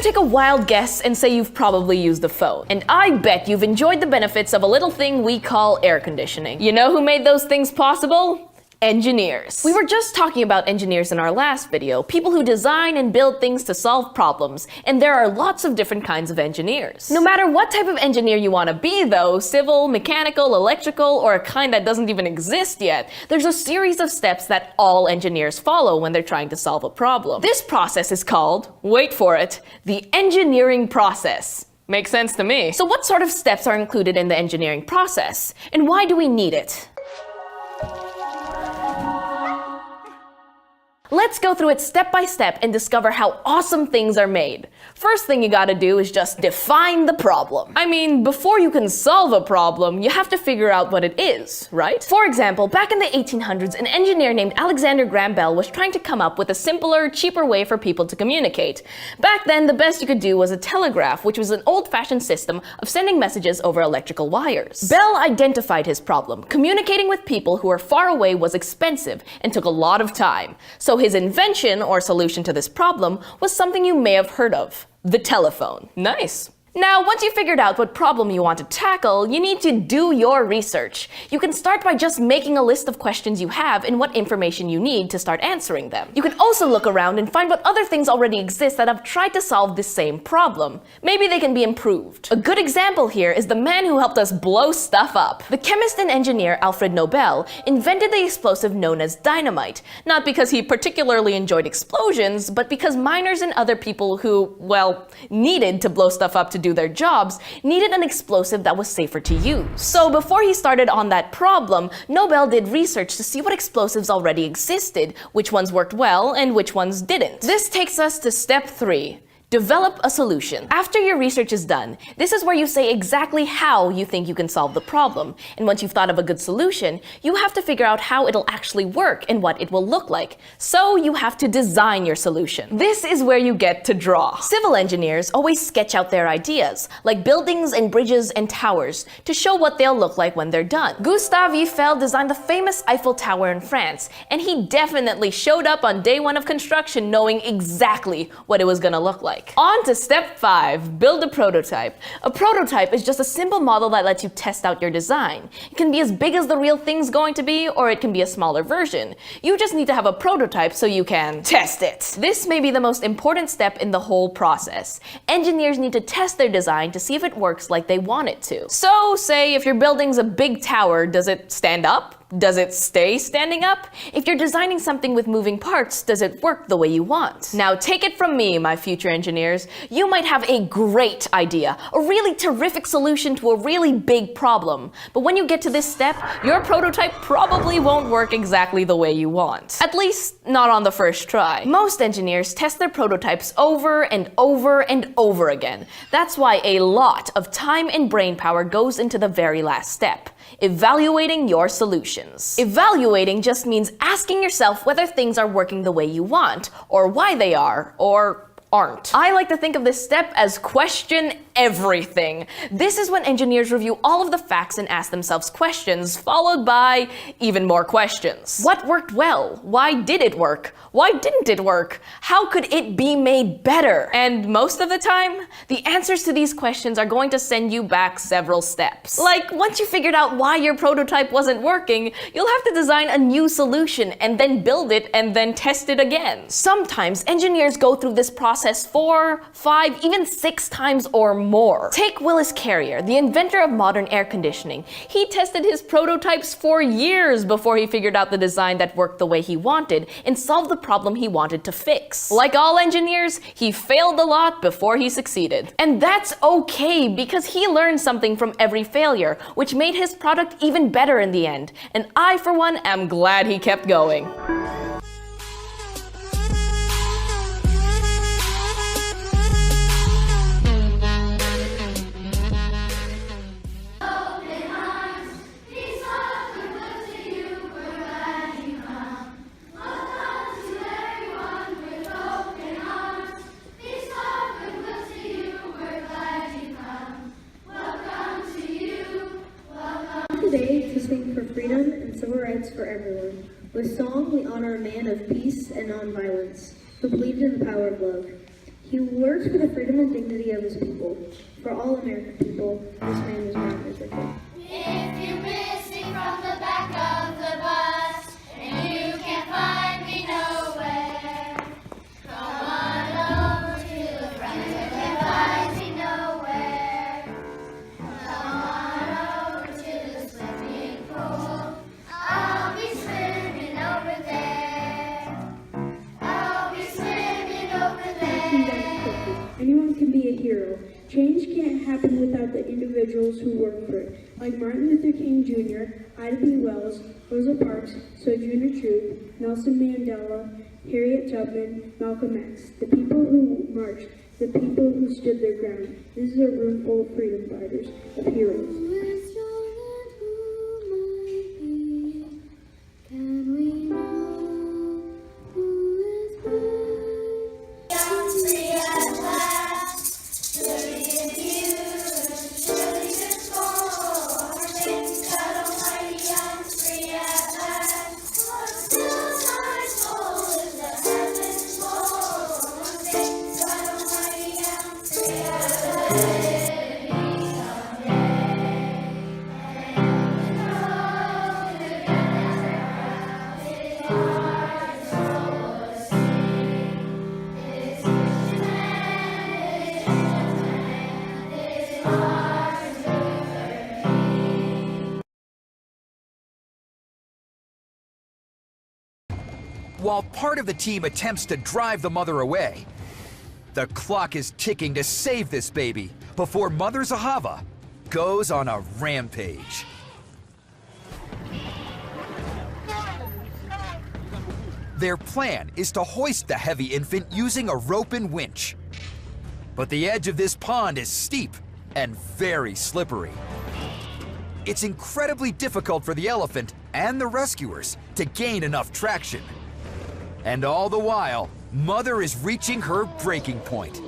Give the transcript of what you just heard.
Take a wild guess and say you've probably used a phone. And I bet you've enjoyed the benefits of a little thing we call air conditioning. You know who made those things possible? Engineers. We were just talking about engineers in our last video, people who design and build things to solve problems, and there are lots of different kinds of engineers. No matter what type of engineer you want to be though, civil, mechanical, electrical, or a kind that doesn't even exist yet, there's a series of steps that all engineers follow when they're trying to solve a problem. This process is called, wait for it, the engineering process. Makes sense to me. So what sort of steps are included in the engineering process, and why do we need it? Let's go through it step by step and discover how awesome things are made. First thing you gotta do is just define the problem. I mean, before you can solve a problem, you have to figure out what it is, right? For example, back in the 1800s, an engineer named Alexander Graham Bell was trying to come up with a simpler, cheaper way for people to communicate. Back then, the best you could do was a telegraph, which was an old-fashioned system of sending messages over electrical wires. Bell identified his problem. Communicating with people who were far away was expensive and took a lot of time. So his invention, or solution to this problem, was something you may have heard of: the telephone. Nice. Now, once you've figured out what problem you want to tackle, you need to do your research. You can start by just making a list of questions you have and what information you need to start answering them. You can also look around and find what other things already exist that have tried to solve this same problem. Maybe they can be improved. A good example here is the man who helped us blow stuff up. The chemist and engineer Alfred Nobel invented the explosive known as dynamite, not because he particularly enjoyed explosions, but because miners and other people who, well, needed to blow stuff up to do their jobs needed an explosive that was safer to use. So before he started on that problem, Nobel did research to see what explosives already existed, which ones worked well and which ones didn't. This takes us to step 3. Develop a solution. After your research is done, this is where you say exactly how you think you can solve the problem. And once you've thought of a good solution, you have to figure out how it'll actually work and what it will look like. So you have to design your solution. This is where you get to draw. Civil engineers always sketch out their ideas, like buildings and bridges and towers, to show what they'll look like when they're done. Gustave Eiffel designed the famous Eiffel Tower in France, and he definitely showed up on day 1 of construction knowing exactly what it was gonna look like. On to step 5, build a prototype. A prototype is just a simple model that lets you test out your design. It can be as big as the real thing's going to be, or it can be a smaller version. You just need to have a prototype so you can test it. This may be the most important step in the whole process. Engineers need to test their design to see if it works like they want it to. So, say if your building's a big tower, does it stand up? Does it stay standing up? If you're designing something with moving parts, does it work the way you want? Now take it from me, my future engineers, you might have a great idea, a really terrific solution to a really big problem. But when you get to this step, your prototype probably won't work exactly the way you want. At least, not on the first try. Most engineers test their prototypes over and over and over again. That's why a lot of time and brain power goes into the very last step: evaluating your solutions. Evaluating just means asking yourself whether things are working the way you want, or why they are, or aren't. I like to think of this step as question everything. This is when engineers review all of the facts and ask themselves questions, followed by even more questions. What worked well? Why did it work? Why didn't it work? How could it be made better? And most of the time, the answers to these questions are going to send you back several steps. Like, once you figured out why your prototype wasn't working, you'll have to design a new solution and then build it and then test it again. Sometimes engineers go through this process 4, 5, even 6 times or more. Take Willis Carrier, the inventor of modern air conditioning. He tested his prototypes for years before he figured out the design that worked the way he wanted and solved the problem he wanted to fix. Like all engineers, he failed a lot before he succeeded. And that's okay, because he learned something from every failure, which made his product even better in the end. And I, for one, am glad he kept going. Today to sing for freedom and civil rights for everyone. With song, we honor a man of peace and nonviolence who believed in the power of love. He works for the freedom and dignity of his people. For all American people, this man is Martin Luther King. If you miss me from the back of the bus and you can't find me nowhere, come on over to the front. You can't find me nowhere. Come on over to the swimming pool. I'll be swimming over there. I'll be swimming over there. Anyone can be a hero. Change can't happen without the individuals who work for it, like Martin Luther King Jr., Ida B. Wells, Rosa Parks, Sojourner Truth, Nelson Mandela, Harriet Tubman, Malcolm X, the people who marched, the people who stood their ground. This is a room full of freedom fighters, of heroes. Can we know who is brave? I'm free at last. Surely in you, surely this morning. God Almighty, I'm free at last. But still my soul is the heavens morning. God Almighty, I'm free at last. While part of the team attempts to drive the mother away, the clock is ticking to save this baby before Mother Zahava goes on a rampage. Their plan is to hoist the heavy infant using a rope and winch. But the edge of this pond is steep and very slippery. It's incredibly difficult for the elephant and the rescuers to gain enough traction. And all the while, Mother is reaching her breaking point.